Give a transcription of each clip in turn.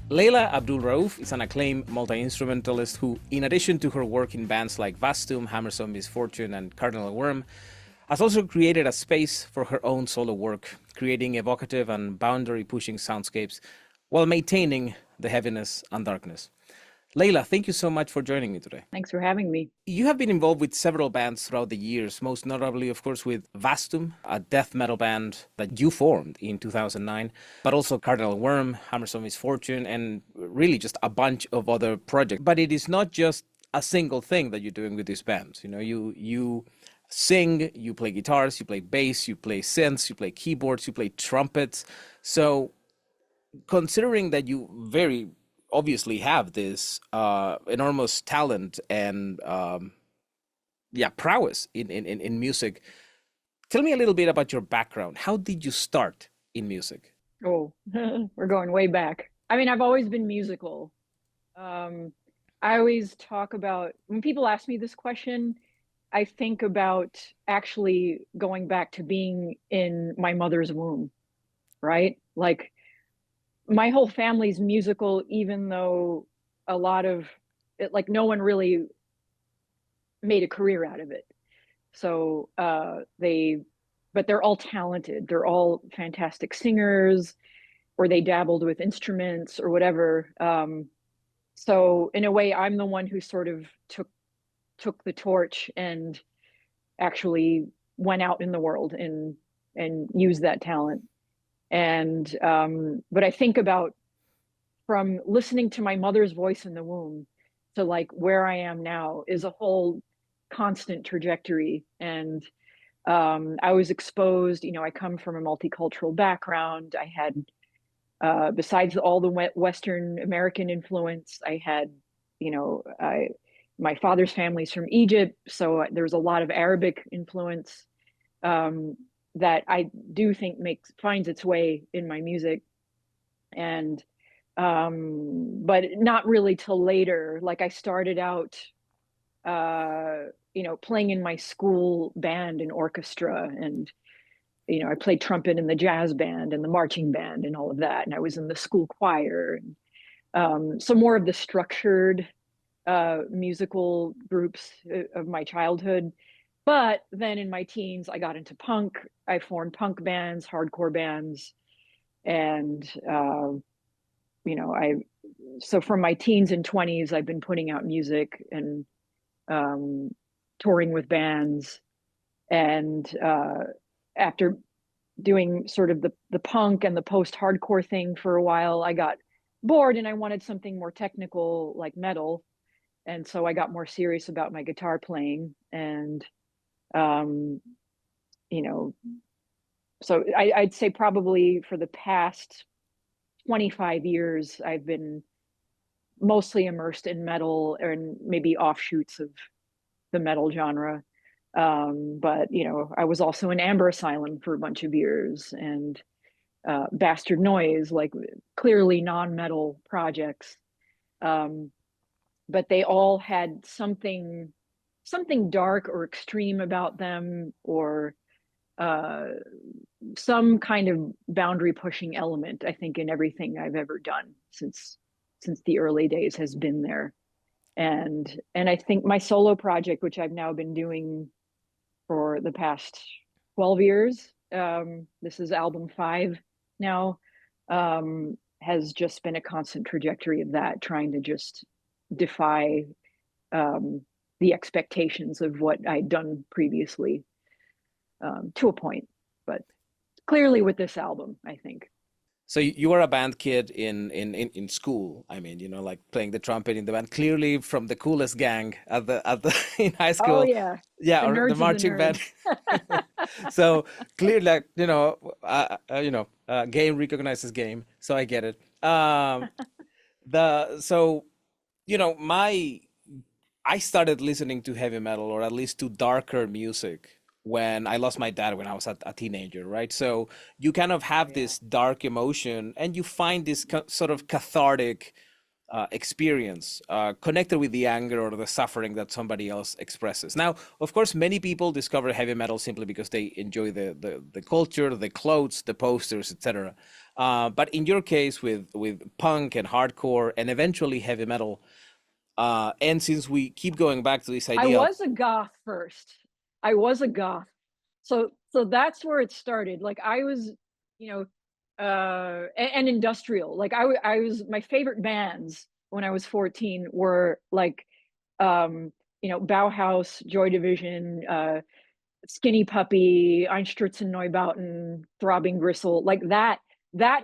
Leila Abdul-Rauf is an acclaimed multi-instrumentalist who, in addition to her work in bands like Vastum, Hammerstone Misfortune, and Cardinal Wyrm, has also created a space for her own solo work, creating evocative and boundary-pushing soundscapes while maintaining the heaviness and darkness. Leila, thank you so much for joining me today. Thanks for having me. You have been involved with several bands throughout the years, most notably, of course, with Vastum, a death metal band that you formed in 2009, but also Cardinal Wyrm, Hammerstone Misfortune, and really just a bunch of other projects. But it is not just a single thing that you're doing with these bands. You know, you sing, you play guitars, you play bass, you play synths, you play keyboards, you play trumpets. So considering that you very obviously have this enormous talent and prowess in music, tell me a little bit about your background. How did you start in music? Oh, we're going way back. I mean, I've always been musical. I always talk about, when people ask me this question, I think about actually going back to being in my mother's womb, right? Like my whole family's musical, even though a lot of it, like no one really made a career out of it. So but they're all talented. They're all fantastic singers, or they dabbled with instruments or whatever. So in a way, I'm the one who sort of took the torch and actually went out in the world and used that talent. And but I think about from listening to my mother's voice in the womb to like where I am now is a whole constant trajectory. And I was exposed, you know, I come from a multicultural background. I had, besides all the Western American influence, I had, you know, my father's family's from Egypt. So there's a lot of Arabic influence that I do think finds its way in my music. And, but not really till later. Like I started out, you know, playing in my school band and orchestra, and you know, I played trumpet in the jazz band and the marching band and all of that, and I was in the school choir. And so more of the structured musical groups of my childhood. But then in my teens, I got into punk. I formed punk bands, hardcore bands, and you know, so from my teens and 20s, I've been putting out music and touring with bands. And after doing sort of the punk and the post-hardcore thing for a while, I got bored and I wanted something more technical like metal. And so I got more serious about my guitar playing. And, you know, so I'd say probably for the past 25 years, I've been mostly immersed in metal and maybe offshoots of the metal genre. But you know, I was also in Amber Asylum for a bunch of years, and Bastard Noise, like clearly non-metal projects. But they all had something dark or extreme about them, or uh, some kind of boundary pushing element, I think, in everything I've ever done since the early days has been there. And I think my solo project, which I've now been doing for the past 12 years, this is album 5 now, has just been a constant trajectory of that, trying to just defy the expectations of what I'd done previously, to a point. But clearly with this album, I think. So you were a band kid in school. I mean, you know, like playing the trumpet in the band, clearly from the coolest gang at the in high Oh school. yeah, Yeah, the or the nerds of the marching band. nerds. So clearly, like, game recognizes game. So I get it. The so you know my I started listening to heavy metal, or at least to darker music, when I lost my dad when I was a teenager, right? So you kind of have Yeah. this dark emotion and you find this sort of cathartic experience, connected with the anger or the suffering that somebody else expresses. Now, of course, many people discover heavy metal simply because they enjoy the culture, the clothes, the posters, etc. But in your case, with punk and hardcore, and eventually heavy metal, and since we keep going back to this I idea of was a goth first. I was a goth. So that's where it started. Like I was, you know, and industrial. Like I was my favorite bands when I was 14 were like Bauhaus, Joy Division, Skinny Puppy, Einstürzen Neubauten, Throbbing Gristle, like that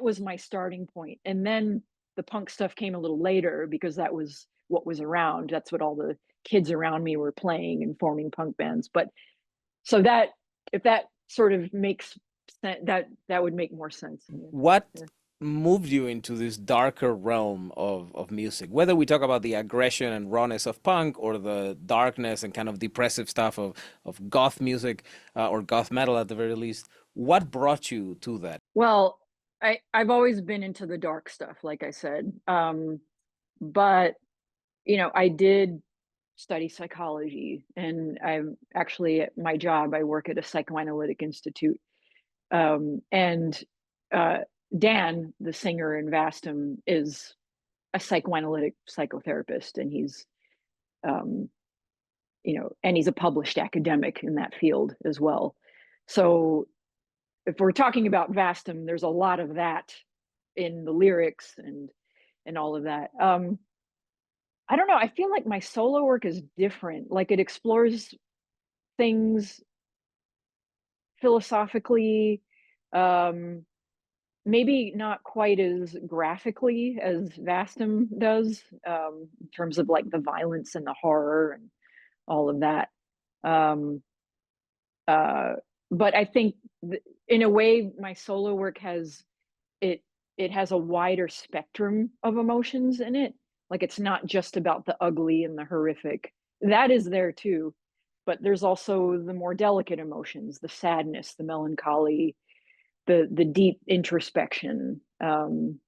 was my starting point. And then the punk stuff came a little later because that was what was around. That's what all the kids around me were playing and forming punk bands. But so that if that sort of makes sense, that would make more sense. what Yeah. moved you into this darker realm of music, whether we talk about the aggression and rawness of punk or the darkness and kind of depressive stuff of goth music, or goth metal at the very least. What brought you to that? Well, I've always been into the dark stuff, like I said. But I did study psychology, and I'm actually at my job, I work at a psychoanalytic institute. And uh, Dan, the singer in Vastum, is a psychoanalytic psychotherapist, and um, and he's a published academic in that field as well. So if we're talking about Vastum, there's a lot of that in the lyrics and all of that. I don't know. I feel like my solo work is different. Like it explores things philosophically, um, maybe not quite as graphically as Vastum does, in terms of like the violence and the horror and all of that. Um, uh, but I think in a way, my solo work it it has a wider spectrum of emotions in it. Like it's not just about the ugly and the horrific. That is there too, but there's also the more delicate emotions, the sadness, the melancholy, the deep introspection. You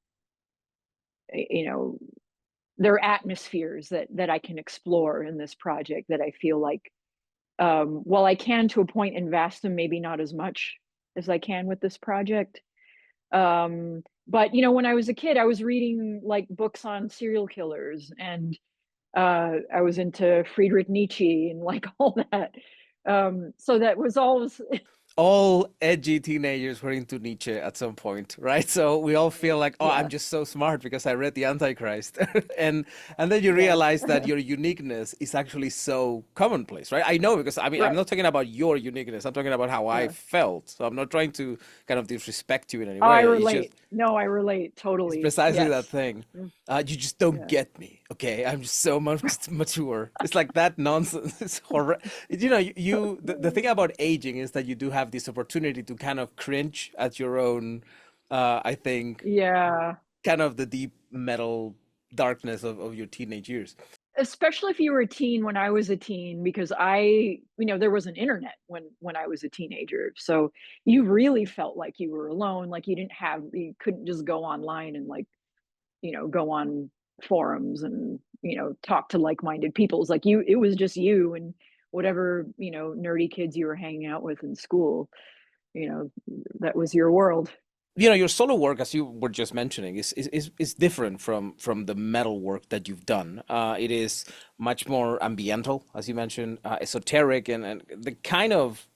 know, there are atmospheres that I can explore in this project that I feel like, while I can to a point in Vastum, maybe not as much as I can with this project. But when I was a kid, I was reading like books on serial killers, and I was into Friedrich Nietzsche and like all that. So that was always All edgy teenagers were into Nietzsche at some point, right? So we all feel like, oh, I'm yeah, just so smart because I read the Antichrist. and and then you yeah, realize that your uniqueness is actually so commonplace, right? I know, because I mean, I'm right, not talking about your uniqueness. I'm talking about how I yeah. felt. So I'm not trying to kind of disrespect you in any Oh, I way. It's just, relate. No, I relate it's totally. precisely that Yes. thing. Mm, You just don't yeah. get me, okay? I'm just so much mature. It's like that nonsense. It's horror. The thing about aging is that you do have this opportunity to kind of cringe at your own, I think, Yeah. kind of the deep metal darkness of your teenage years. Especially if you were a teen when I was a teen, because there wasn't internet when I was a teenager. So you really felt like you were alone, like you couldn't just go online and like, go on forums and, talk to like-minded people. It's like it was just you and whatever, nerdy kids you were hanging out with in school, you know, that was your world. Your solo work, as you were just mentioning, is different from the metal work that you've done. It is much more ambiental, as you mentioned, esoteric, and the kind of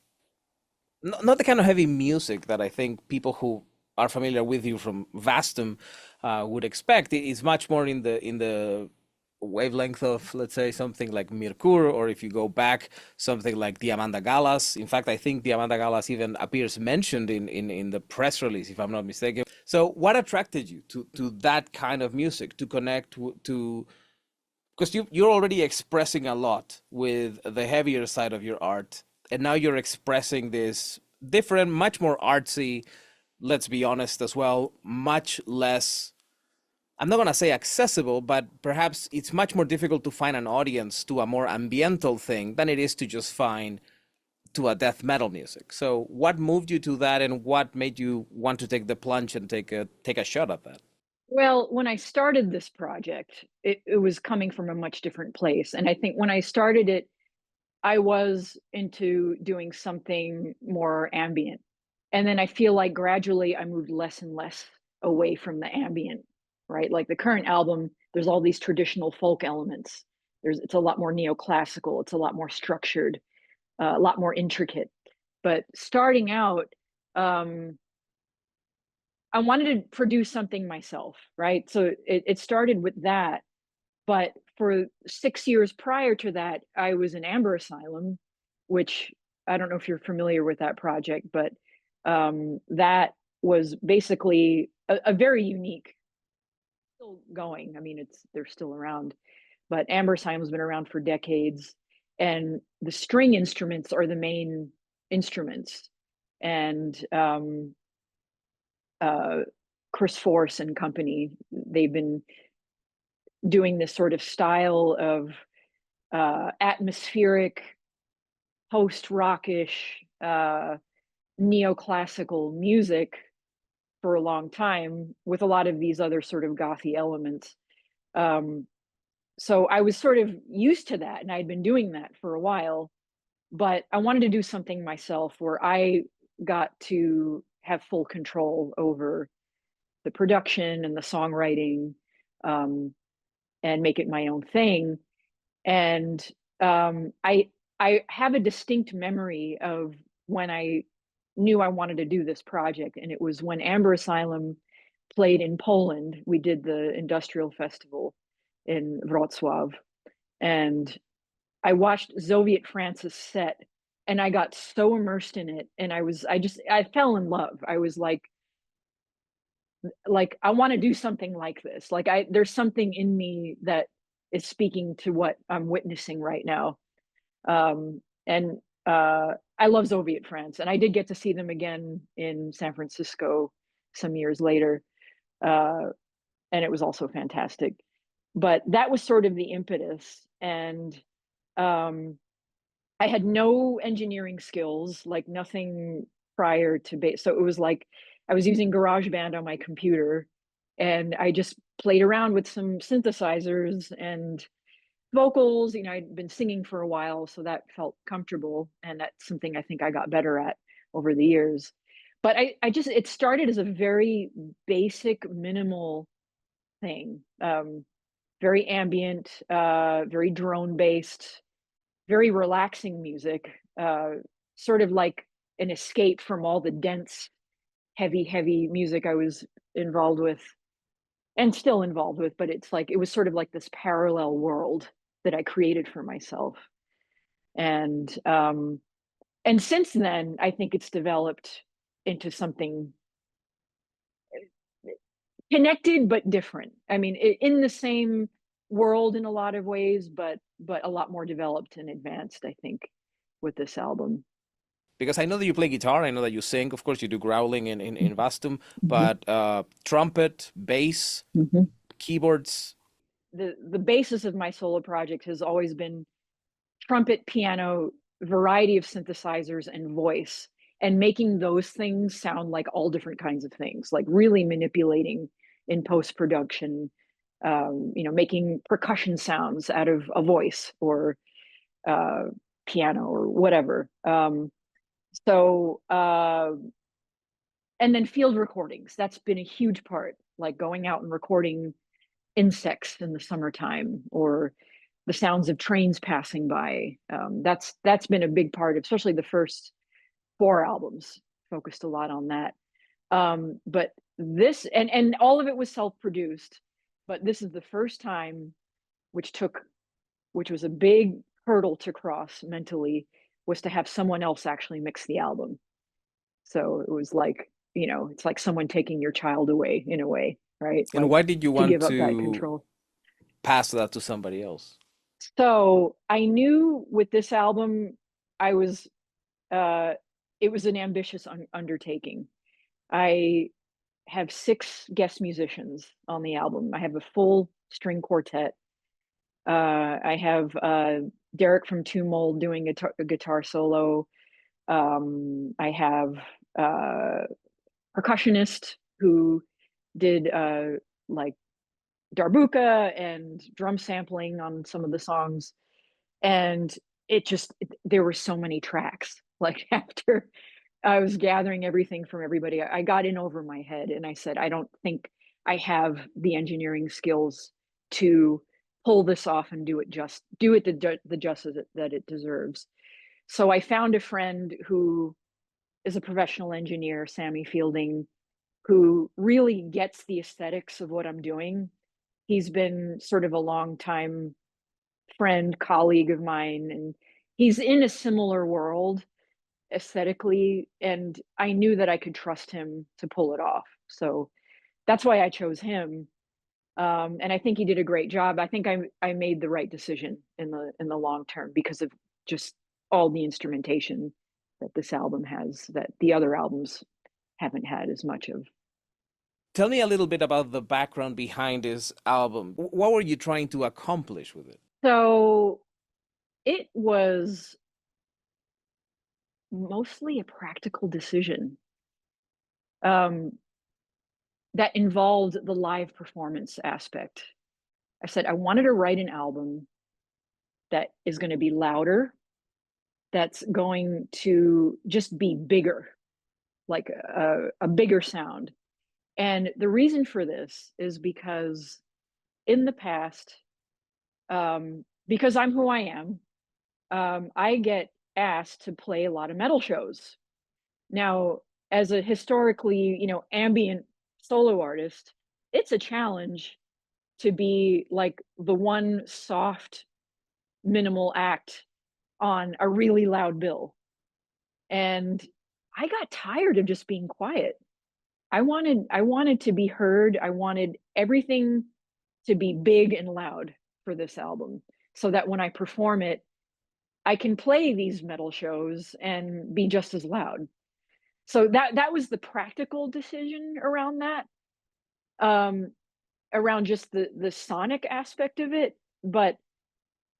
not the kind of heavy music that I think people who are familiar with you from Vastum would expect. It is much more in the wavelength of, let's say, something like Mirkur, or if you go back, something like the Amanda Galas. In fact, I think the Amanda Galas even appears mentioned in the press release, if I'm not mistaken. So, what attracted you to that kind of music, to connect to? Because you're already expressing a lot with the heavier side of your art, and now you're expressing this different, much more artsy, let's be honest as well, much less, I'm not going to say accessible, but perhaps it's much more difficult to find an audience to a more ambiental thing than it is to just find to a death metal music. So what moved you to that, and what made you want to take the plunge and take a shot at that? Well, when I started this project, it was coming from a much different place. And I think when I started it, I was into doing something more ambient. And then I feel like gradually I moved less and less away from the ambient, right? Like the current album, there's all these traditional folk elements. It's a lot more neoclassical, it's a lot more structured, a lot more intricate. But starting out, um, I wanted to produce something myself, right? So it started with that. But for 6 years prior to that, I was in Amber Asylum, which I don't know if you're familiar with that project, but that was basically a very unique, still going. I mean, they're still around, but Amber Asylum's been around for decades, and the string instruments are the main instruments, and uh, Chris Force and company, they've been doing this sort of style of atmospheric, post rockish, neoclassical music for a long time with a lot of these other sort of gothy elements. Um, so I was sort of used to that, and I'd been doing that for a while, but I wanted to do something myself where I got to have full control over the production and the songwriting, um, and make it my own thing. And I have a distinct memory of when I knew I wanted to do this project, and it was when Amber Asylum played in Poland. We did the industrial festival in Wrocław, and I watched Soviet France's set, and I got so immersed in it, and I fell in love. I was like I want to do something like this. Like there's something in me that is speaking to what I'm witnessing right now. And I love Soviet France, and I did get to see them again in San Francisco some years later, uh, and it was also fantastic. But that was sort of the impetus, and um, I had no engineering skills, like nothing prior to base. So it was like I was using GarageBand on my computer, and I just played around with some synthesizers and vocals. I'd been singing for a while, so that felt comfortable, and that's something I think I got better at over the years. But I just it started as a very basic, minimal thing, very ambient, very drone based, very relaxing music, sort of like an escape from all the dense, heavy music I was involved with and still involved with. But it's like it was sort of like this parallel world that I created for myself. And and since then, I think it's developed into something connected but different. I mean, in the same world in a lot of ways, but a lot more developed and advanced, I think, with this album. Because I know that you play guitar, I know that you sing, of course you do growling in Vastum, Mhm. but trumpet, bass, Mhm. keyboards. The basis of my solo project has always been trumpet, piano, variety of synthesizers, and voice, and making those things sound like all different kinds of things, like really manipulating in post production, making percussion sounds out of a voice or uh, piano or whatever. And then field recordings. That's been a huge part, like going out and recording insects in the summertime or the sounds of trains passing by. That's been a big part, especially the first four albums focused a lot on that. But this and all of it was self-produced, but this is the first time, which took which was a big hurdle to cross mentally, was to have someone else actually mix the album. So it was like, it's like someone taking your child away in a way, right? And Like why did you to want give up that to control. pass that to somebody else? So I knew with this album, I was, uh, it was an ambitious undertaking. I have six guest musicians on the album. I have a full string quartet. I have Derek from Two Mold doing a guitar solo. I have percussionist who did like darbuka and drum sampling on some of the songs. And there were so many tracks. Like after I was gathering everything from everybody, I got in over my head and I said, I don't think I have the engineering skills to pull this off and do it the justice that it deserves. So I found a friend who is a professional engineer, Sammy Fielding, who really gets the aesthetics of what I'm doing. He's been sort of a long time friend, colleague of mine, and he's in a similar world aesthetically, and I knew that I could trust him to pull it off. So that's why I chose him. And I think he did a great job. I think I made the right decision in the long term because of just all the instrumentation that this album has that the other albums haven't had as much of. Tell me a little bit about the background behind this album. What were you trying to accomplish with it? So it was mostly a practical decision um, that involved the live performance aspect. I said I wanted to write an album that is going to be louder, that's going to just be bigger, like a bigger sound. And the reason for this is because in the past, because I'm who I am, I get asked to play a lot of metal shows. Now, as a historically, ambient solo artist, it's a challenge to be like the one soft, minimal act on a really loud bill. And I got tired of just being quiet. I wanted to be heard. I wanted everything to be big and loud for this album so that when I perform it, I can play these metal shows and be just as loud. So that was the practical decision around that, um, around just the sonic aspect of it. But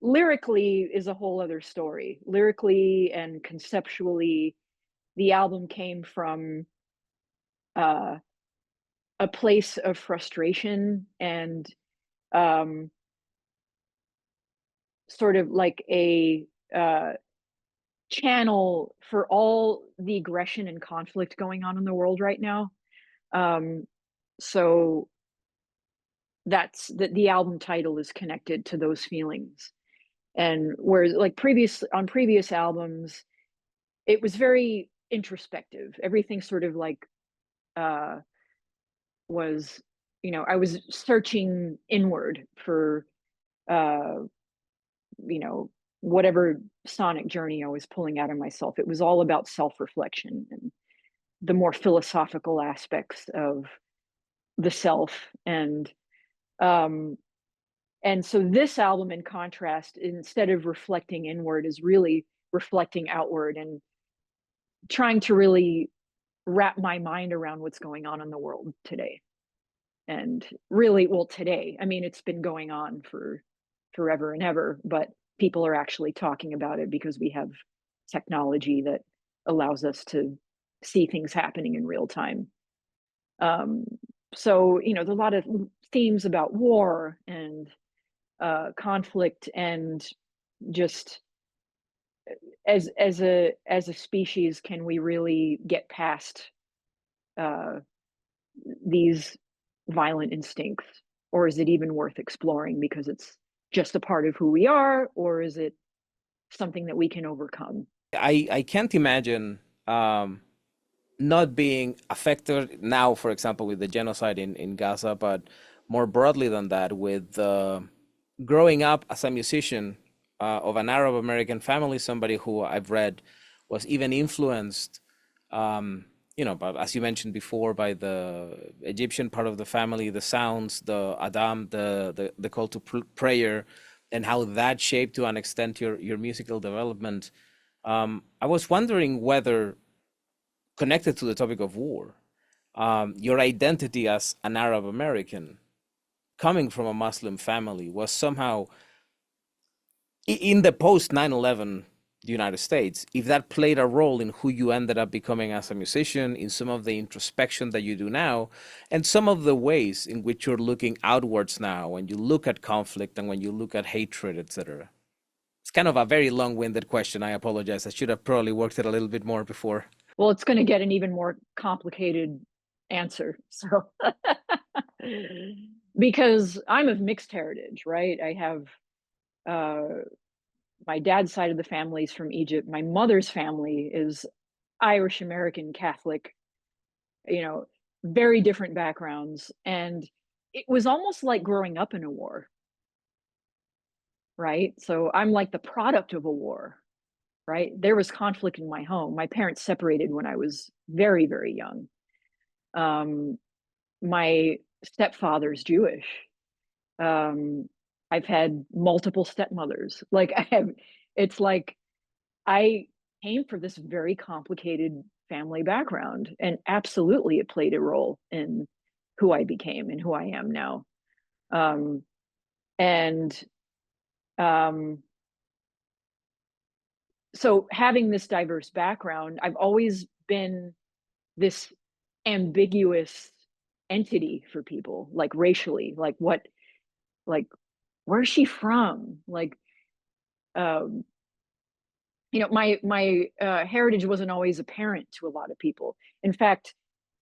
lyrically is a whole other story. Lyrically and conceptually, the album came from uh, a place of frustration and um, sort of like a channel for all the aggression and conflict going on in the world right now. Um, so that's the album title is connected to those feelings. And whereas like previous albums, it was very introspective. Everything sort of like uh was, I was searching inward for uh you know whatever sonic journey I was pulling out of myself. It was all about self-reflection and the more philosophical aspects of the self. Um and so this album, in contrast, instead of reflecting inward, is really reflecting outward and trying to really wrap my mind around what's going on in the world today. And really, well, today, I mean, it's been going on for forever and ever, but people are actually talking about it because we have technology that allows us to see things happening in real time. Um, so, there's a lot of themes about war and conflict, and just as a species, can we really get past uh, these violent instincts, or is it even worth exploring because it's just a part of who we are, or is it something that we can overcome? I can't imagine not being affected now, for example, with the genocide in Gaza, but more broadly than that, with growing up as a musician of an Arab American family, somebody who I've read was even influenced, but as you mentioned before, by the Egyptian part of the family, the sounds, the Adam, the call to prayer, and how that shaped to an extent your musical development. I was wondering whether, connected to the topic of war, your identity as an Arab American coming from a Muslim family was somehow in the post 9/11 the United States, if that played a role in who you ended up becoming as a musician, in some of the introspection that you do now, and some of the ways in which you're looking outwards now when you look at conflict and when you look at hatred, etc. It's kind of a very long-winded question. I apologize. I should have probably worked it a little bit more before. Well, it's going to get an even more complicated answer. So, because I'm of mixed heritage, right? I have uh, my dad's side of the family is from Egypt. My mother's family is Irish American Catholic, you know, very different backgrounds. And it was almost like growing up in a war, right? So I'm like the product of a war, right? There was conflict in my home. My parents separated when I was very, very young. Um, my stepfather's Jewish. Um, I've had multiple stepmothers. Like I have, it's like I came from this very complicated family background, and absolutely it played a role in who I became and who I am now. Um, and um, so having this diverse background, I've always been this ambiguous entity for people, like racially, like what, like where's she from? Like, um, my heritage wasn't always apparent to a lot of people. In fact,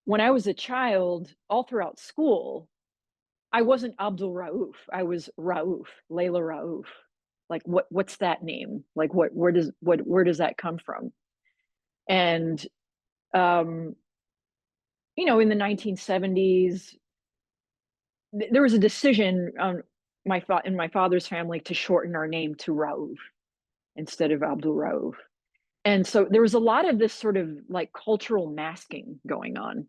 when I was a child, all throughout school, I wasn't Abdul-Rauf. I was Rauf, Leila Rauf. Like, what's that name? Like, where does that come from? And um, in the 1970s, there was a decision on in my father's family to shorten our name to Rauf instead of Abdul-Rauf. And so there was a lot of this sort of like cultural masking going on.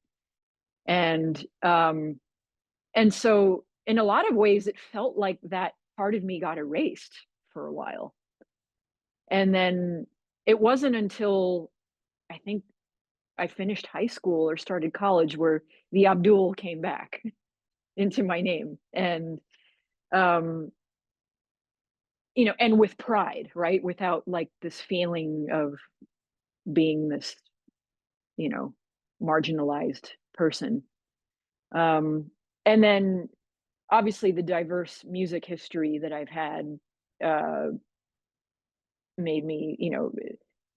And and so in a lot of ways it felt like that part of me got erased for a while. And then it wasn't until I think I finished high school or started college where the Abdul came back into my name. And um and with pride, right? Without like this feeling of being this, you know, marginalized person. Um, and then obviously the diverse music history that I've had uh, made me,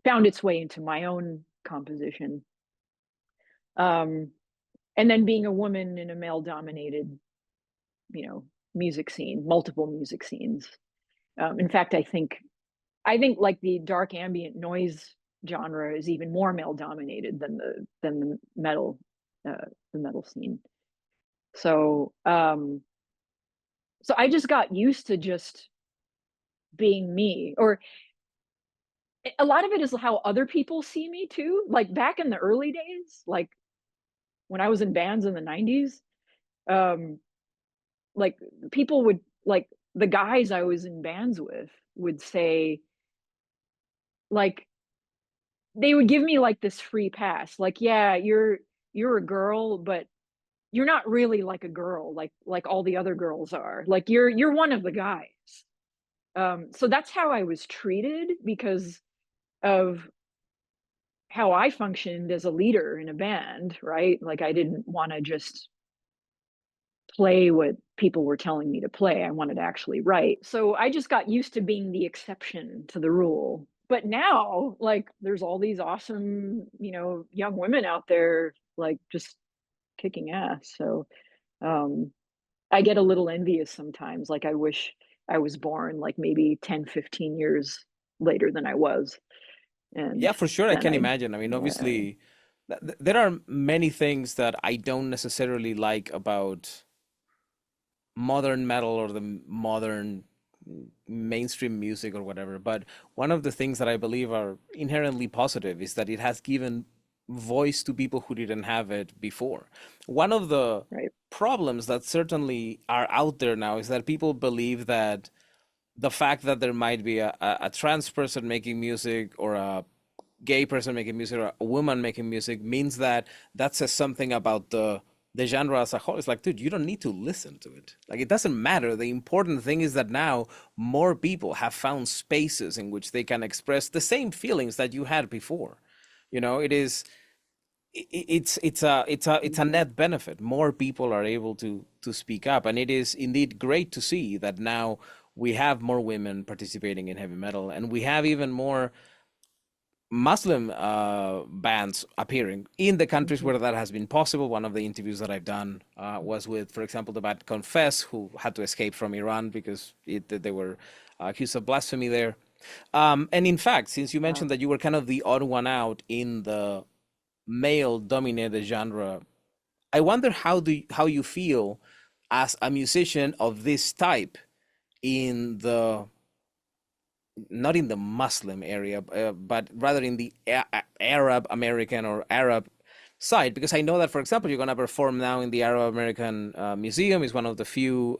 found its way into my own composition. Um, and then being a woman in a male dominated, you know, music scene, multiple music scenes. In fact, I think like the dark ambient noise genre is even more male dominated than the metal the metal scene. So so I just got used to just being me, or a lot of it is how other people see me too. Like back in the early days, like when I was in bands in the 90s, um like people would, like the guys I was in bands with would say, like they would give me like this free pass, like, yeah, you're a girl, but you're not really like a girl, like all the other girls are, like you're one of the guys. So that's how I was treated because of how I functioned as a leader in a band, right? Like I didn't want to just play what people were telling me to play. I wanted to actually write. So I just got used to being the exception to the rule. But now, like, there's all these awesome, young women out there, like, just kicking ass. So um, I get a little envious sometimes. Like, I wish I was born, like, maybe 10, 15 years later than I was. Yeah, And for sure. I then can imagine. I mean, yeah, obviously, there are many things that I don't necessarily like about modern metal or the modern mainstream music or whatever. But one of the things that I believe are inherently positive is that it has given voice to people who didn't have it before. One of the right. problems that certainly are out there now is that people believe that the fact that there might be a trans person making music or a gay person making music or a woman making music means that that says something about the the genre as a whole. It's like, dude, you don't need to listen to it. Like, it doesn't matter. The important thing is that now more people have found spaces in which they can express the same feelings that you had before. You know, it is it's a net benefit. More people are able to speak up, and it is indeed great to see that now we have more women participating in heavy metal, and we have even more Muslim bands appearing in the countries Mhm. where that has been possible. One of the interviews that I've done was with, for example, the band Confess, who had to escape from Iran because they were accused of blasphemy there. And in fact, since you Wow. mentioned that you were kind of the odd one out in the male-dominated genre, I wonder how you feel as a musician of this type in the not in the Muslim area, but rather in the Arab American or Arab side, because I know that, for example, you're going to perform now in the Arab American Museum. Is one of the few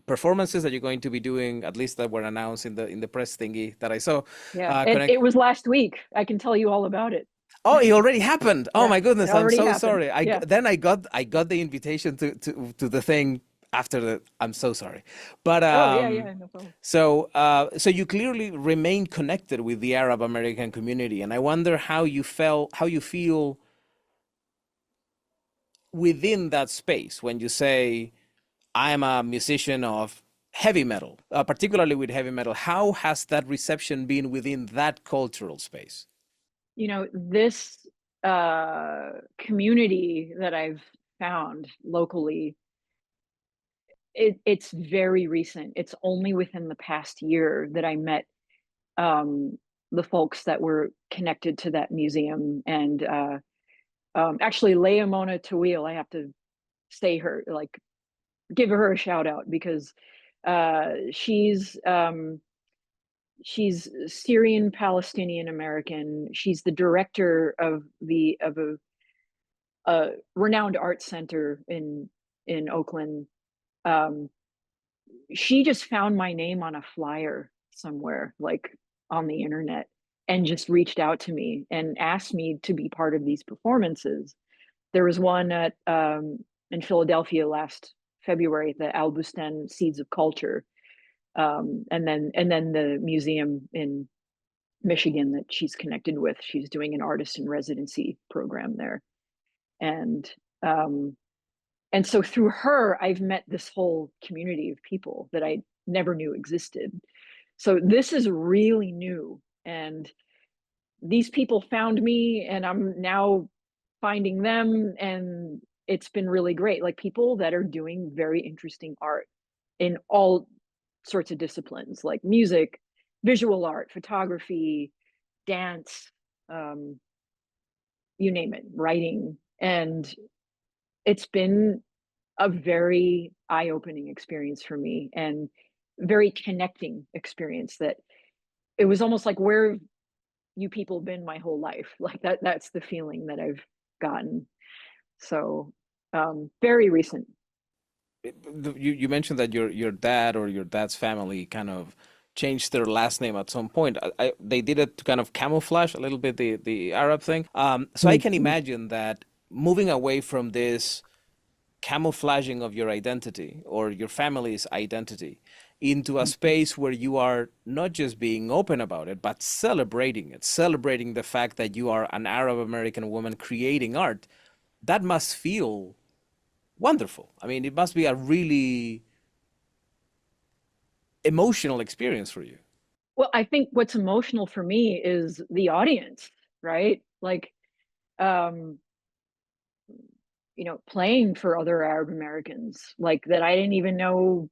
performances that you're going to be doing, at least that were announced in the press thingy that I saw. Yeah, Connect. it was last week. I can tell you all about it. Oh, it already happened. Oh Yeah, my it goodness, I'm already so happened. sorry. Yeah. I got the invitation to the thing after the. I'm so sorry, but Oh, yeah, yeah, no problem. so you clearly remain connected with the Arab American community, and I wonder how you feel within that space when you say, I'm a musician of heavy metal, particularly with heavy metal. How has that reception been within that cultural space? You know, this community that I've found locally, it's very recent. It's only within the past year that I met um, the folks that were connected to that museum. And actually, Leia Mona Tawil, I have to say her, like, give her a shout out because uh, she's she's Syrian Palestinian American. She's the director of a renowned art center in Oakland. Um, she just found my name on a flyer somewhere, like on the internet, and just reached out to me and asked me to be part of these performances. There was one at in Philadelphia last February, the Al Bustan Seeds of Culture, and then the museum in Michigan that she's connected with. She's doing an artist in residency program there, and um, and so through her, I've met this whole community of people that I never knew existed. So this is really new, and these people found me, and I'm now finding them, and it's been really great. Like people that are doing very interesting art in all sorts of disciplines, like music, visual art, photography, dance, um, you name it, writing. And it's been a very eye-opening experience for me and very connecting experience that it was almost like where have you people been my whole life? Like that's the feeling that I've gotten. So very recent. You mentioned that your dad or your dad's family kind of changed their last name at some point. They did it to kind of camouflage a little bit the Arab thing. So I can Mhm. imagine that moving away from this camouflaging of your identity or your family's identity into a space where you are not just being open about it, but celebrating it, celebrating the fact that you are an Arab American woman creating art, that must feel wonderful. I mean, it must be a really emotional experience for you. Well, I think what's emotional for me is the audience, right? Like um playing for other Arab Americans like that I didn't even know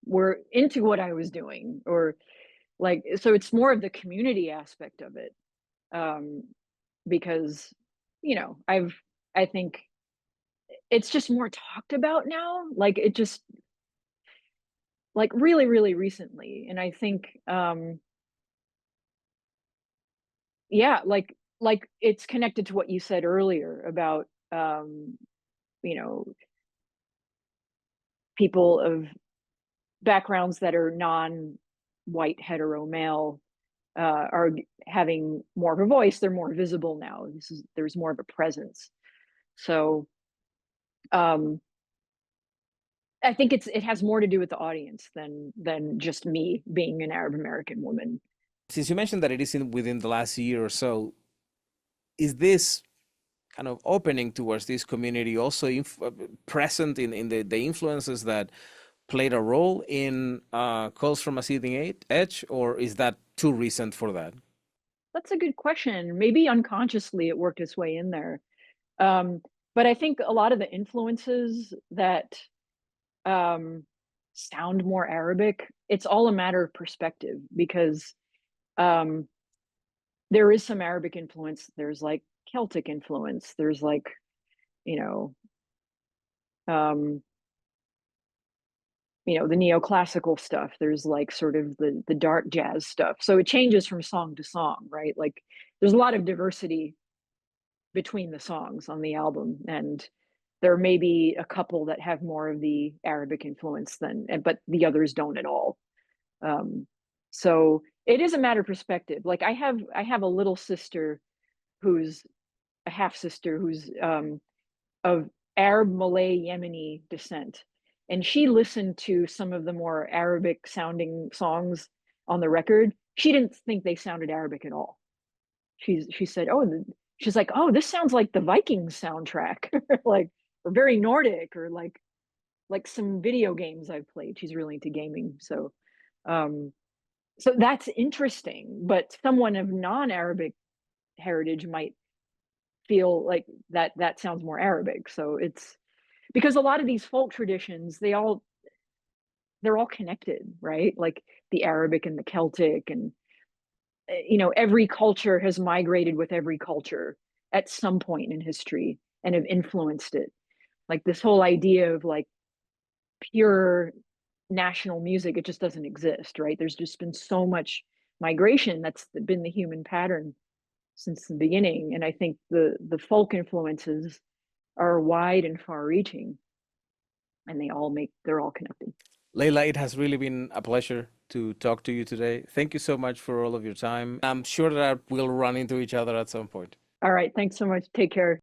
were into what I was doing, or like, so it's more of the community aspect of it. Um because I think it's just more talked about now, like it just like really really recently. And I think yeah, like it's connected to what you said earlier about you know people of backgrounds that are non-white hetero male are having more of a voice. They're more visible now. There's more of a presence. So um, I think it has more to do with the audience than just me being an Arab American woman. Since you mentioned that it is within the last year or so, is this kind of opening towards this community also present in the influences that played a role in Calls from a Seething Edge, or is that too recent for that? That's a good question. Maybe unconsciously it worked its way in there. Um, but I think a lot of the influences that um, sound more Arabic, it's all a matter of perspective because um, there is some Arabic influence. There's like Celtic influence. There's like, you know, um, the neoclassical stuff. There's like sort of the dark jazz stuff. So it changes from song to song, right? Like there's a lot of diversity between the songs on the album, and there may be a couple that have more of the Arabic influence than, but the others don't at all. Um, so it is a matter of perspective. Like I have a little sister who's a half sister who's of Arab, Malay, Yemeni descent. And she listened to some of the more Arabic sounding songs on the record. She didn't think they sounded Arabic at all. She said, "Oh," she's like, "Oh, this sounds like the Vikings soundtrack, like or very Nordic, or like some video games I've played." She's really into gaming, um, so that's interesting. But someone of non-Arabic heritage might feel like that sounds more Arabic. So it's because a lot of these folk traditions, they're all connected, right? Like the Arabic and the Celtic, and every culture has migrated with every culture at some point in history and have influenced it. Like this whole idea of like pure national music, it just doesn't exist, right? There's just been so much migration. That's been the human pattern since the beginning. And I think the folk influences are wide and far reaching, and they're all connected. Leila, it has really been a pleasure to talk to you today. Thank you so much for all of your time. I'm sure that we'll run into each other at some point. All right, thanks so much. Take care.